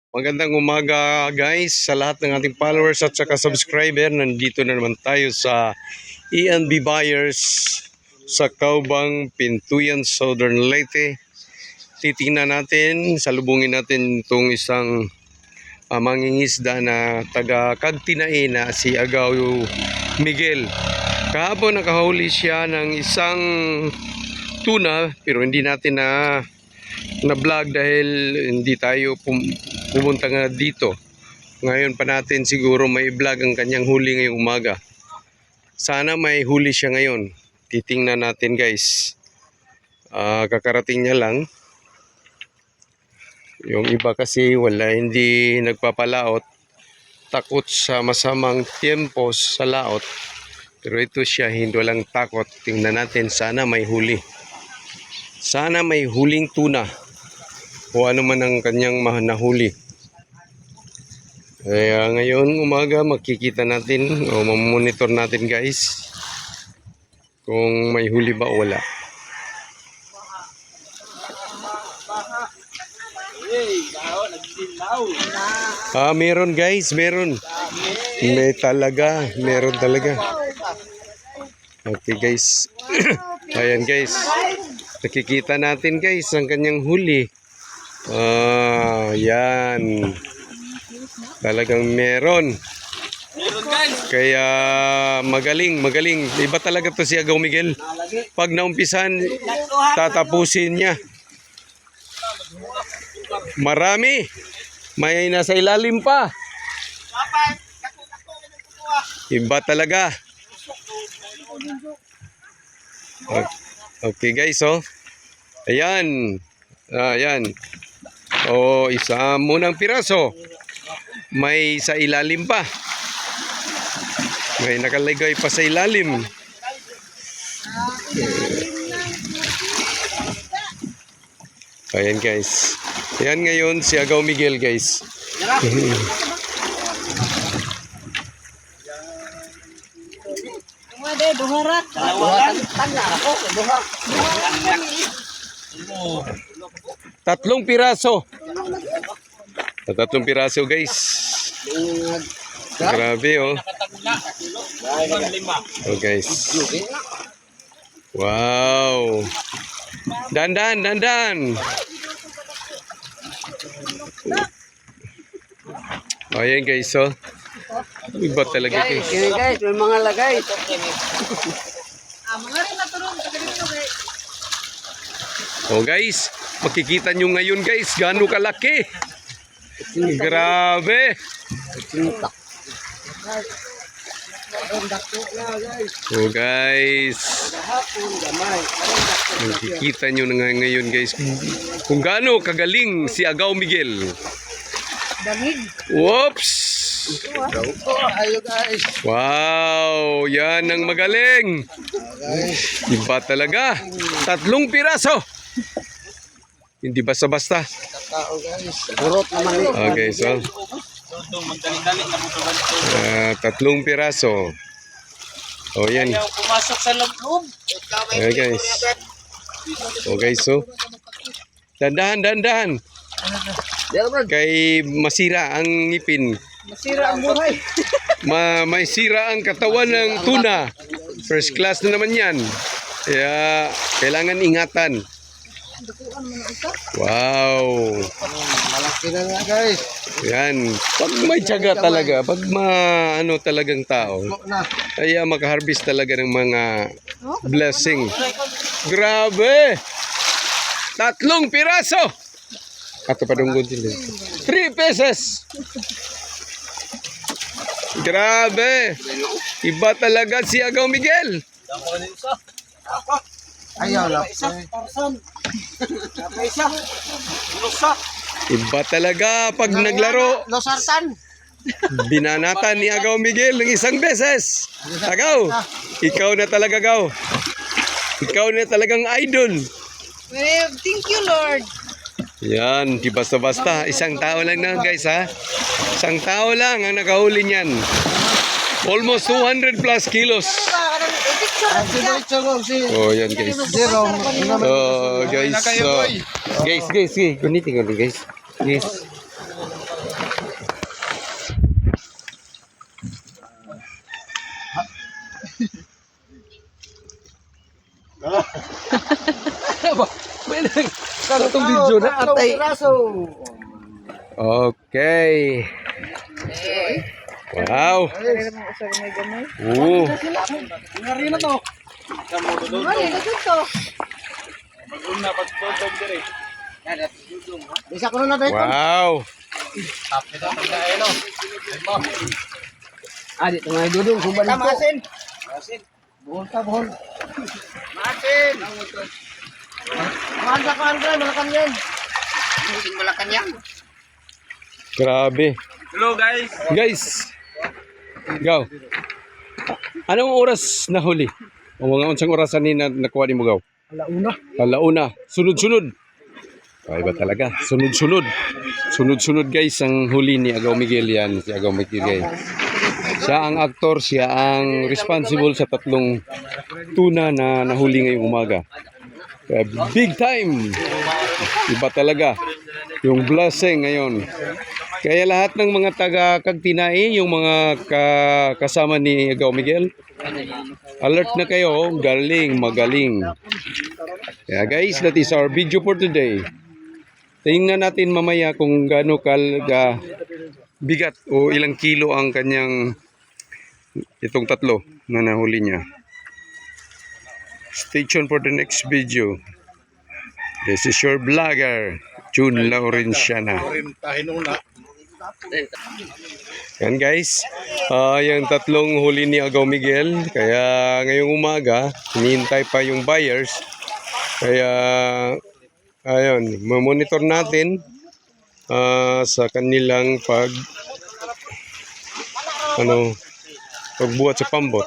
Magandang umaga guys sa lahat ng ating followers at saka subscriber. Nandito na naman tayo sa ENB Buyers sa Caubang, Pintuyan, Southern Leyte. Titingnan natin, salubungin natin itong isang mangingisda na taga Cagtinae na si Agaw Miguel. Kahapon nakahuli siya ng isang tuna pero hindi natin na vlog dahil hindi tayo pumunta nga dito. Ngayon pa natin siguro may vlog ang kanyang huli ngayong umaga. Sana may huli siya ngayon. Titingnan natin guys. Kakarating niya lang. Yung iba kasi hindi nagpapalaot. Takot sa masamang tiempo sa laot. Pero ito siya hindi walang takot. Tingnan natin, sana may huli. Sana may huling tuna. O ano man ang kanyang nahuli. Kaya ngayon umaga makikita natin o mamonitor natin guys kung may huli ba o wala. Meron guys, meron. Meron talaga. Okay guys. Ayan guys. Nakikita natin guys ang kanyang huli. Yan. Talagang meron. Kaya magaling. Iba talaga to si Agaw Miguel. Pag naumpisan, tatapusin niya. Marami. May nasa ilalim pa. Iba talaga. Okay guys, oh. Ayan. Ayan. Isa munang piraso. May sa ilalim pa. May nakalagay pa sa ilalim. Ayan guys. Ayan ngayon si Agaw Miguel guys. Tatlong piraso. Tatlong piraso guys. Grabe oh. Oh guys. Wow. Dandan. Oh yan guys oh. Iba talaga guys. Kini guys, may mga lagay. Oh guys, makikita nyo ngayon guys, gaano kalaki. Grabe. Oh guys. Makikita nyo na ngayon guys kung gaano kagaling si Agaw Miguel. Whoops. Wow, yan ang magaling. Iba talaga. Tatlong piraso. Hindi basta-basta. Okay, so tatlong piraso. Oh, yan. Pumasok sa loob. Okay, guys. Okay, so dandahan. Kay masira ang ngipin. Masira ang buhay. May sira ang katawan ng tuna. First class na naman yan. Kaya kailangan ingatan. Wow. Malaki na nga guys. Yan. Pag may tiyaga talaga, pag ano talagang tao, kaya makaharvest talaga ng mga blessing. Grabe! Tatlong piraso! Ato pa dong gunting. 3 pesos! Grabe! Iba talaga si Agaw Miguel. Ayaw lang. Iba talaga pag naglaro. Losartan. Binanatan ni Agaw Miguel ng isang beses. Agaw, ikaw na talaga Agaw. Ikaw na talagang idol. Thank you Lord. Yan, di basta-basta. Isang tao lang na guys ha. Isang tao lang ang nakahuli niyan. Almost 200 plus kilos. Oh, yan guys. Oh, guys. Guys. Gunitin ko guys. Guys. itong video na atay. Okay. Wow. Oo. Ngari na to. Ngari na to. Bisa ko na natin. Wow. Adik tengah duduk sumpah dito. Masin. Buhol ka, buhol. Masin. Mahal ka, malakan yan. Malakan yan. Grabe. Hello guys. Guys. Gaw. Anong oras na huli? O mga unsang orasan ni nakuha ni mo gaw? Alauna. Alauna. Sunod-sunod. Ay ba talaga? Sunod-sunod. Sunod-sunod guys ang huli ni Agaw Miguel yan. Si Agaw Miguel guys. Siya ang aktor, siya ang responsible sa tatlong tuna na nahuli ngayong umaga. Kaya big time! Iba talaga yung blessing ngayon. Kaya lahat ng mga taga-Kagtinai, yung mga kasama ni Agaw Miguel, alert na kayo, galing, magaling. Kaya guys, that is our video for today. Tingnan natin mamaya kung gaano bigat o ilang kilo ang kanyang itong tatlo na nahuli niya. Stay tuned for the next video. This is your vlogger, June Laurenciana. Yan guys, yung tatlong huli ni Agaw Miguel. Kaya ngayong umaga, hinihintay pa yung buyers. Kaya, ayun, mamonitor natin sa kanilang pagbuhat sa pambot.